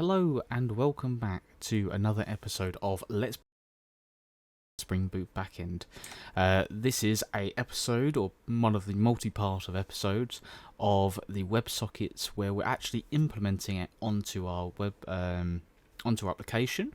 Hello and welcome back to another episode of Let's Spring-boot-backend. This is a episode, or one of the multi-part of episodes, of the Websockets where we're actually implementing it onto our onto our application.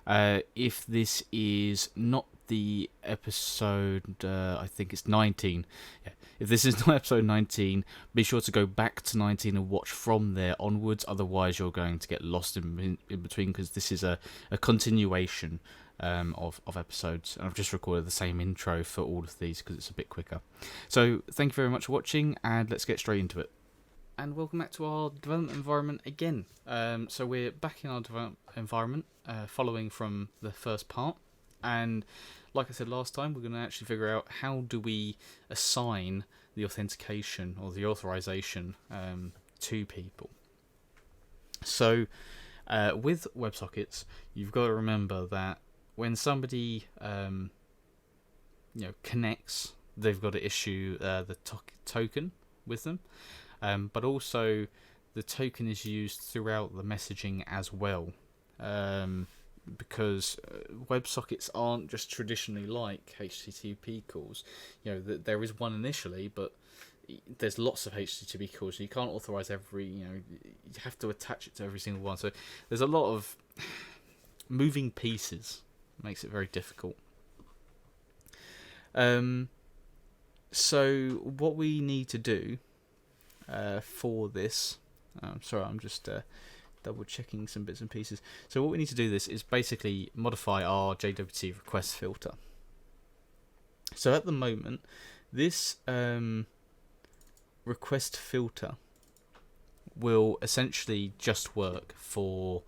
If this is not the episode, I think it's 19. Yeah. If this is not episode 19, be sure to go back to 19 and watch from there onwards. Otherwise, you're going to get lost in between, because this is a continuation of episodes. And I've just recorded the same intro for all of these because it's a bit quicker. So thank you very much for watching, and let's get straight into it. And welcome back to our development environment again. So we're back in our development environment, following from the first part. And like I said last time, we're going to actually figure out how do we assign the authentication or the authorization to people. So with WebSockets, you've got to remember that when somebody connects, they've got to issue the token with them, but also the token is used throughout the messaging as well. Because WebSockets aren't just traditionally like HTTP calls. There is one initially, but there's lots of HTTP calls, so you can't authorize every, you have to attach it to every single one. So there's a lot of moving pieces. It makes it very difficult. So what we need to do for this, sorry, I'm just double checking some bits and pieces. So what we need to do this is basically modify our JWT request filter. So at the moment, this request filter will essentially just work for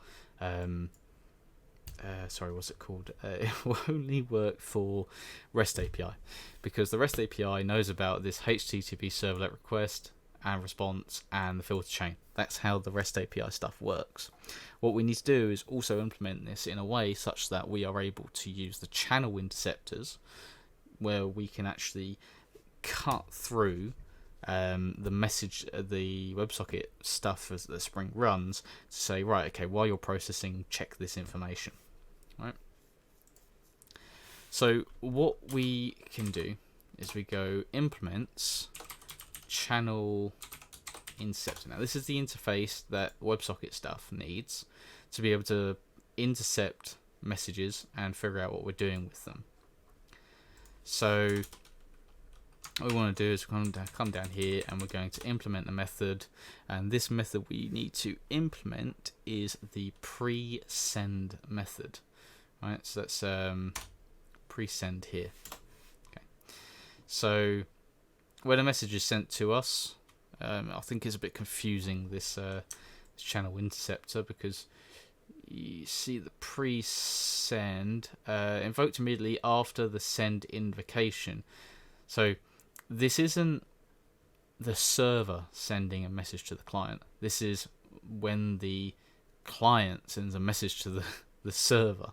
what's it called? It will only work for REST API, because the REST API knows about this HTTP servlet request and response and the filter chain. That's how the REST API stuff works. What we need to do is also implement this in a way such that we are able to use the channel interceptors, where we can actually cut through the message, the WebSocket stuff as the Spring runs, to say, right, okay, while you're processing, check this information. Right. So what we can do is we go implements channel interceptor. Now this is the interface that WebSocket stuff needs to be able to intercept messages and figure out what we're doing with them. So what we want to do is come down here, and we're going to implement the method, and this method we need to implement is the pre-send method. Right, so that's pre-send here. Okay, so when a message is sent to us, I think it's a bit confusing, this channel interceptor, because you see the pre-send invoked immediately after the send invocation. So this isn't the server sending a message to the client. This is when the client sends a message to the server,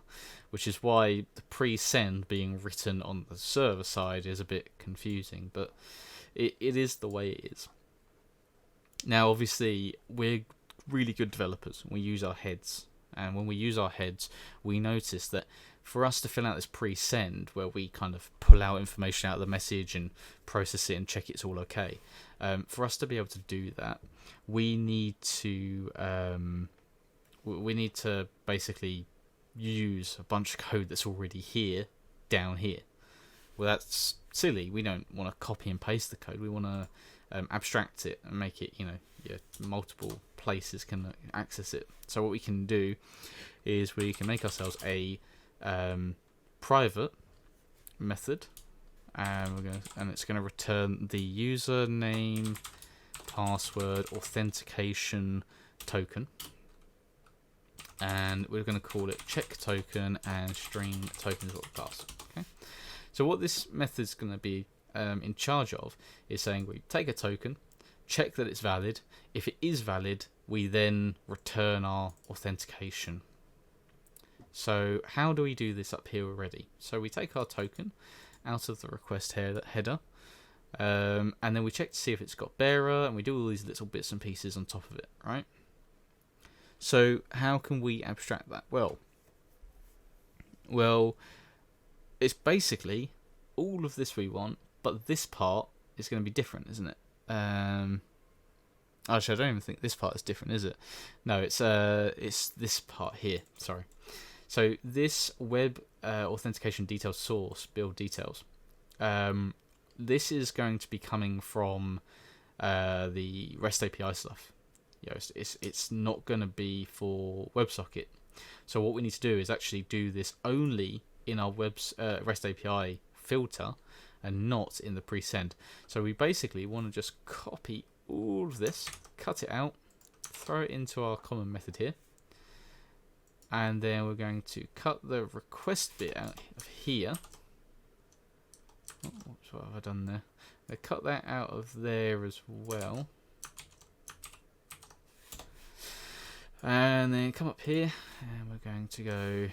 which is why the pre-send being written on the server side is a bit confusing, but it is the way it is. Now obviously we're really good developers. We use our heads, and when we use our heads, we notice that for us to fill out this pre-send, where we kind of pull out information out of the message and process it and check it's all okay, for us to be able to do that, we need to basically use a bunch of code that's already here down here. Well, that's silly. We don't want to copy and paste the code. We want to abstract it and make it, multiple places can access it. So what we can do is we can make ourselves a private method, and it's going to return the username, password, authentication token, and we're going to call it check token, and string token is what we pass. Okay. So what this method is going to be in charge of is saying we take a token, check that it's valid. If it is valid, we then return our authentication. So how do we do this up here already? So we take our token out of the request header, and then we check to see if it's got bearer, and we do all these little bits and pieces on top of it, right? So how can we abstract that? Well, it's basically all of this we want, but this part is going to be different, isn't it? Actually, I don't even think this part is different, is it? No, it's this part here. Sorry. So this web authentication details source build details. This is going to be coming from the REST API stuff. It's not going to be for WebSocket. So what we need to do is actually do this only in our REST API filter and not in the pre-send. So we basically want to just copy all of this, cut it out, throw it into our common method here, and then we're going to cut the request bit out of here. Oops, what have I done there? I cut that out of there as well. And then come up here, and we're going to go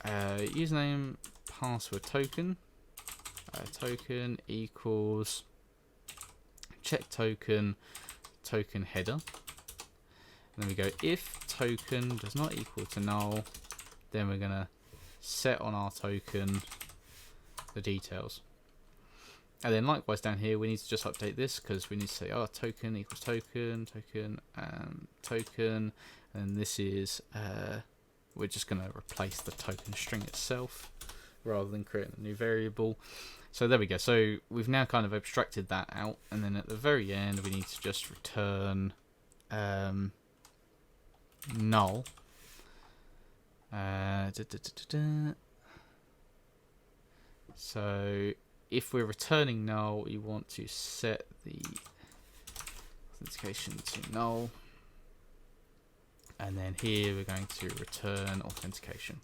username password token. Token equals check token header. And then we go if token does not equal to null, then we're going to set on our token the details. And then likewise down here we need to just update this, because we need to say token equals token, and this is we're just going to replace the token string itself rather than creating a new variable. So there we go. So we've now kind of abstracted that out, and then at the very end we need to just return null. So if we're returning null, we want to set the authentication to null, and then here we're going to return authentication.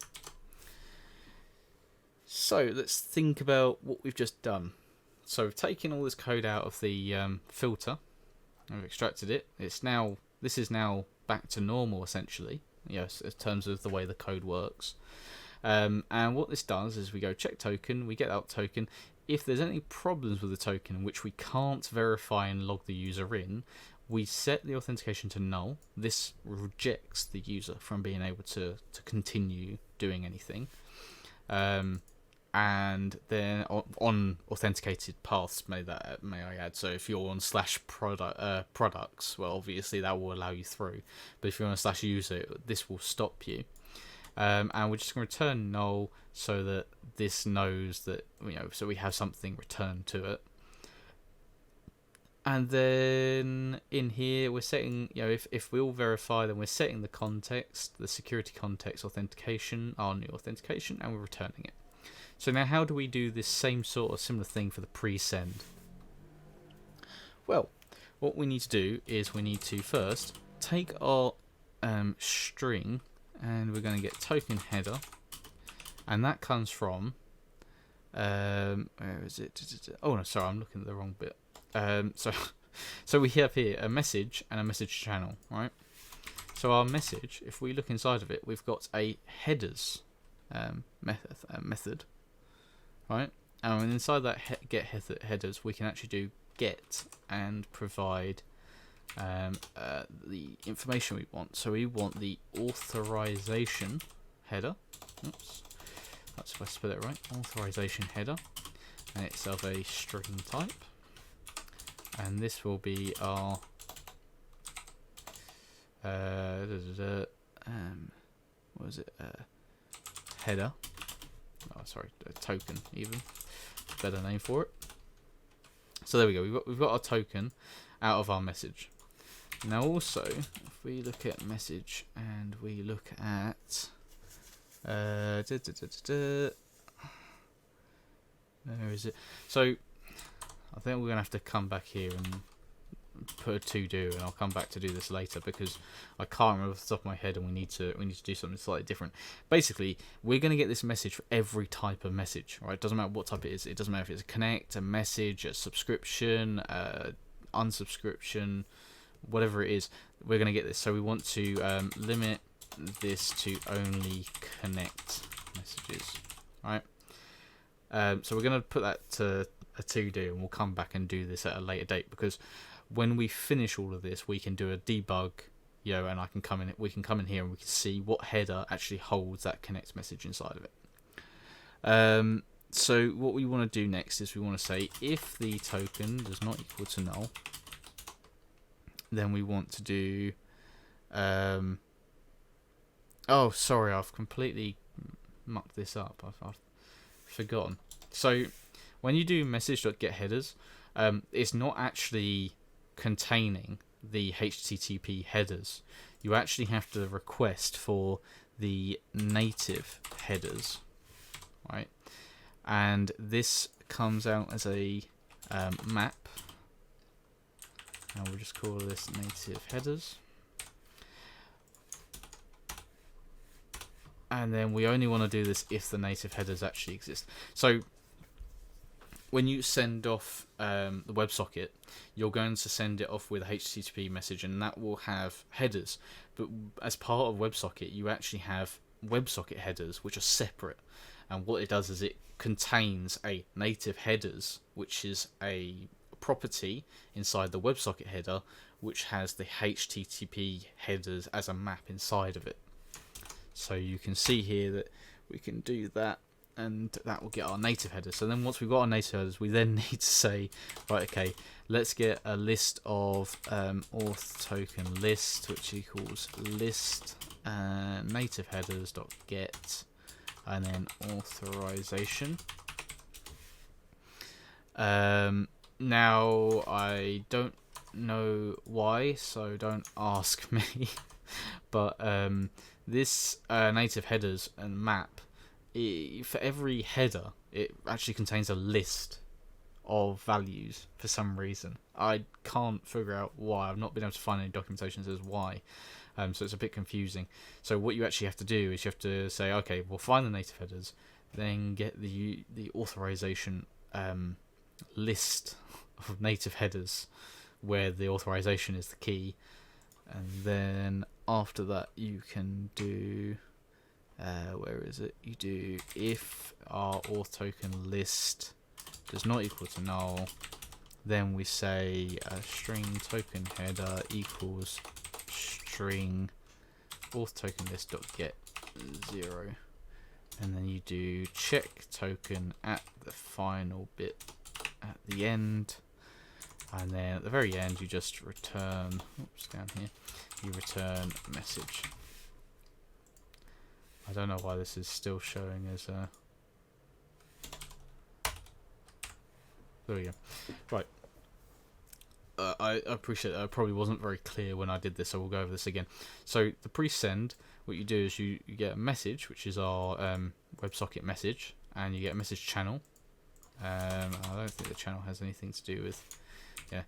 So let's think about what we've just done. So we've taken all this code out of the filter, and we've extracted it. This is now back to normal essentially, yes, in terms of the way the code works. And what this does is we go check token, we get that token. If there's any problems with the token in which we can't verify and log the user in, we set the authentication to null. This rejects the user from being able to continue doing anything. And then on authenticated paths, may I add. So if you're on /products, well, obviously that will allow you through. But if you're on /user, this will stop you. And we're just going to return null so that this knows that, so we have something returned to it. And then in here we're setting, if we all verify, then we're setting the context, the security context authentication, our new authentication, and we're returning it. So now how do we do this same sort of similar thing for the pre-send? Well, what we need to do is we need to first take our string, and we're going to get token header, and that comes from where is it? Oh no, sorry, I'm looking at the wrong bit. So we have here a message and a message channel, right? So our message, if we look inside of it, we've got a headers method, right? And inside that get headers, we can actually do get and provide the information we want. So we want the authorization header. Oops, that's if I spell it right. Authorization header, and it's of a string type. And this will be our what is it? Header. Oh, sorry, a token even. Better name for it. So there we go. We've got our token out of our message. Now also, if we look at message and we look at where is it? So I think we're gonna have to come back here and put a to-do, and I'll come back to do this later because I can't remember off the top of my head, and we need to do something slightly different. Basically, we're gonna get this message for every type of message, right? It doesn't matter what type it is. It doesn't matter if it's a connect, a message, a subscription, unsubscription, whatever it is. We're gonna get this. So we want to limit this to only connect messages, right? So we're gonna put that to a to-do, and we'll come back and do this at a later date, because when we finish all of this, we can do a debug and I can come in. We can come in here and we can see what header actually holds that connect message inside of it. So what we want to do next is we want to say if the token does not equal to null, then we want to do. Oh, sorry, I've completely mucked this up. I've forgotten. So when you do message.getHeaders, it's not actually containing the HTTP headers. You actually have to request for the native headers, right? And this comes out as a map, and we'll just call this native headers. And then we only want to do this if the native headers actually exist. So when you send off the WebSocket, you're going to send it off with a HTTP message, and that will have headers. But as part of WebSocket, you actually have WebSocket headers, which are separate. And what it does is it contains a native headers, which is a property inside the WebSocket header, which has the HTTP headers as a map inside of it. So you can see here that we can do that, and that will get our native headers. So then once we've got our native headers, we then need to say, right, okay, let's get a list of auth token list, which equals list native headers dot get, and then authorization. Now I don't know why, so don't ask me. But this native headers and map, for every header, it actually contains a list of values for some reason. I can't figure out why. I've not been able to find any documentation that says why. So it's a bit confusing. So what you actually have to do is you have to say, okay, we'll find the native headers, then get the authorization list of native headers where the authorization is the key, and then after that you can do where is it? You do if our auth token list does not equal to null, then we say string token header equals string auth token list dot get 0, and then you do check token at the final bit at the end, and then at the very end you just return, oops, down here, you return message. I don't know why this is still showing as a... There we go. Right. I appreciate that. I probably wasn't very clear when I did this, so we'll go over this again. So the pre-send, what you do is you get a message, which is our WebSocket message, and you get a message channel. I don't think the channel has anything to do with... Yeah.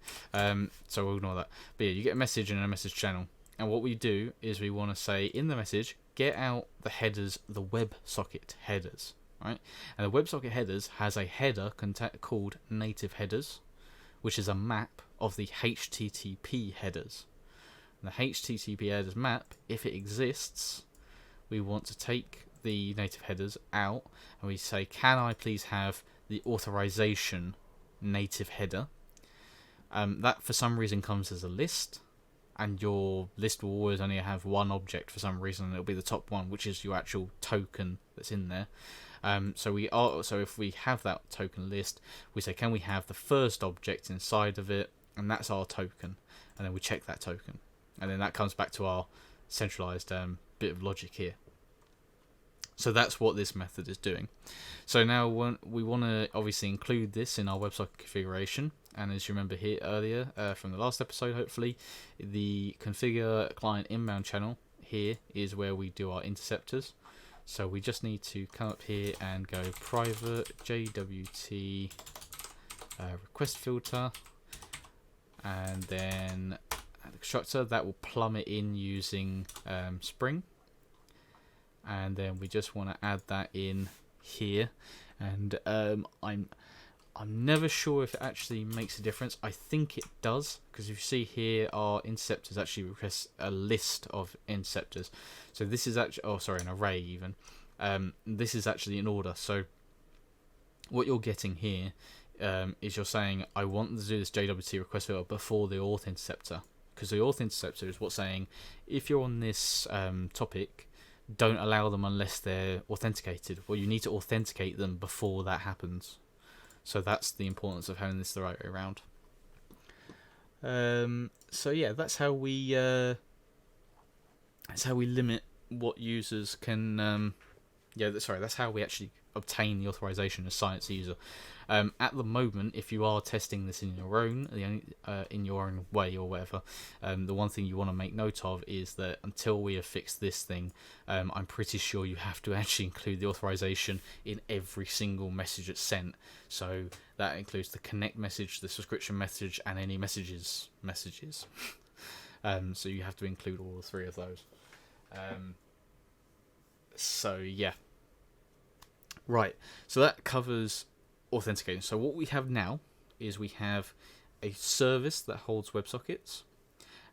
So we'll ignore that. But yeah, you get a message and a message channel. And what we do is we want to say in the message, get out the headers, the WebSocket headers, right? And the WebSocket headers has a header called native headers, which is a map of the HTTP headers. And the HTTP headers map, if it exists, we want to take the native headers out, and we say, can I please have the authorization native header? That for some reason comes as a list, and your list will always only have one object for some reason, and it'll be the top one, which is your actual token that's in there. So if we have that token list, we say, can we have the first object inside of it, and that's our token, and then we check that token, and then that comes back to our centralized bit of logic here. So that's what this method is doing. So now we want to obviously include this in our WebSocket configuration. And as you remember here earlier from the last episode, hopefully, the configure client inbound channel here is where we do our interceptors. So we just need to come up here and go private JWT request filter, and then the constructor that will plummet in using Spring. And then we just want to add that in here, and I'm never sure if it actually makes a difference. I think it does, because if you see here, our interceptors actually request a list of interceptors. So this is actually, oh sorry, an array even. This is actually in order. So what you're getting here is you're saying, I want to do this JWT request filter before the auth interceptor. because the auth interceptor is what's saying, if you're on this topic, don't allow them unless they're authenticated. Well, you need to authenticate them before that happens. So that's the importance of having this the right way around. So yeah, that's how we limit what users can. That's how we actually obtain the authorization as science user. At the moment, if you are testing this in your own way or whatever, the one thing you want to make note of is that until we have fixed this thing, I'm pretty sure you have to actually include the authorization in every single message that's sent. So that includes the connect message, the subscription message, and any messages. So you have to include all three of those. So yeah. Right, so that covers authentication. So what we have now is we have a service that holds WebSockets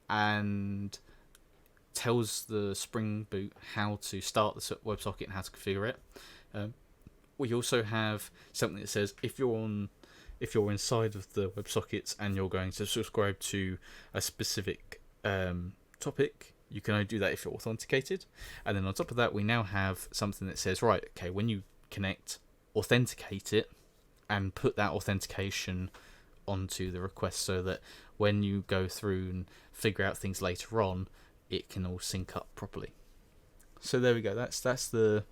and tells the Spring Boot how to start the WebSocket and how to configure it. We also have something that says if you're inside of the WebSockets and you're going to subscribe to a specific topic, you can only do that if you're authenticated. And then on top of that, we now have something that says, right, okay, when you connect, authenticate it and put that authentication onto the request so that when you go through and figure out things later on, it can all sync up properly. So there we go. That's the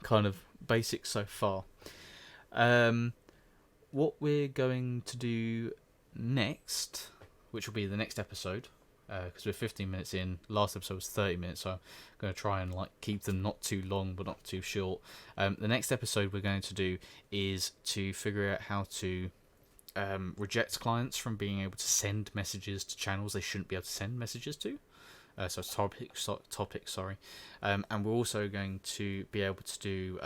kind of basics so far. What we're going to do next, which will be the next episode, because we're 15 minutes in. Last episode was 30 minutes, so I'm going to try and keep them not too long but not too short. The next episode we're going to do is to figure out how to reject clients from being able to send messages to channels they shouldn't be able to send messages to. So topics, sorry. And we're also going to be able to do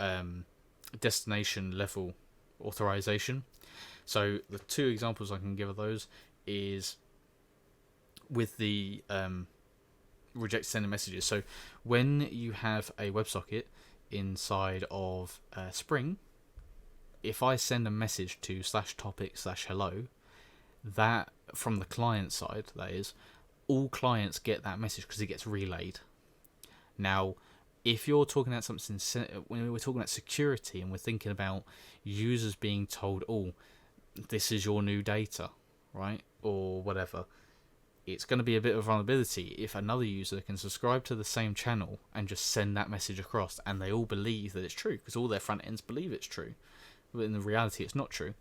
destination level authorization. So the two examples I can give of those is with the reject sending messages. So when you have a WebSocket inside of Spring, if I send a message to /topic/hello, that from the client side, that is, all clients get that message because it gets relayed. Now, if you're talking about something, when we're talking about security and we're thinking about users being told, oh, this is your new data, right, or whatever, it's going to be a bit of vulnerability if another user can subscribe to the same channel and just send that message across and they all believe that it's true because all their front ends believe it's true, but in the reality it's not true.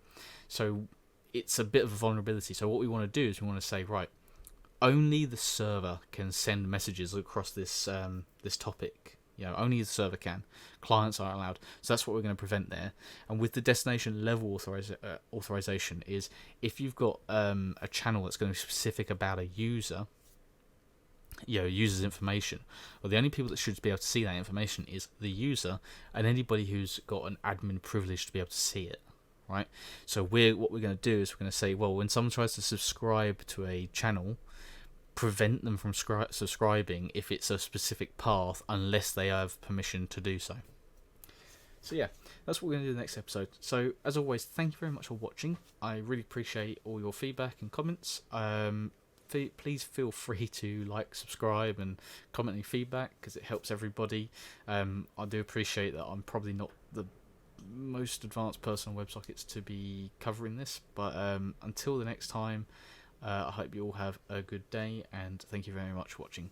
So it's a bit of a vulnerability. So what we want to do is we want to say, right, only the server can send messages across this this topic. Only the server can. Clients aren't allowed. So that's what we're going to prevent there. And with the destination level authorization is if you've got a channel that's going to be specific about a user, user's information, well, the only people that should be able to see that information is the user and anybody who's got an admin privilege to be able to see it, right? So what we're going to do is we're going to say, well, when someone tries to subscribe to a channel, prevent them from subscribing if it's a specific path unless they have permission to do so. So yeah, that's what we're going to do in the next episode. So as always, thank you very much for watching. I really appreciate all your feedback and comments. Please feel free to subscribe and comment any feedback because it helps everybody. I do appreciate that I'm probably not the most advanced person on WebSockets to be covering this, but until the next time, I hope you all have a good day, and thank you very much for watching.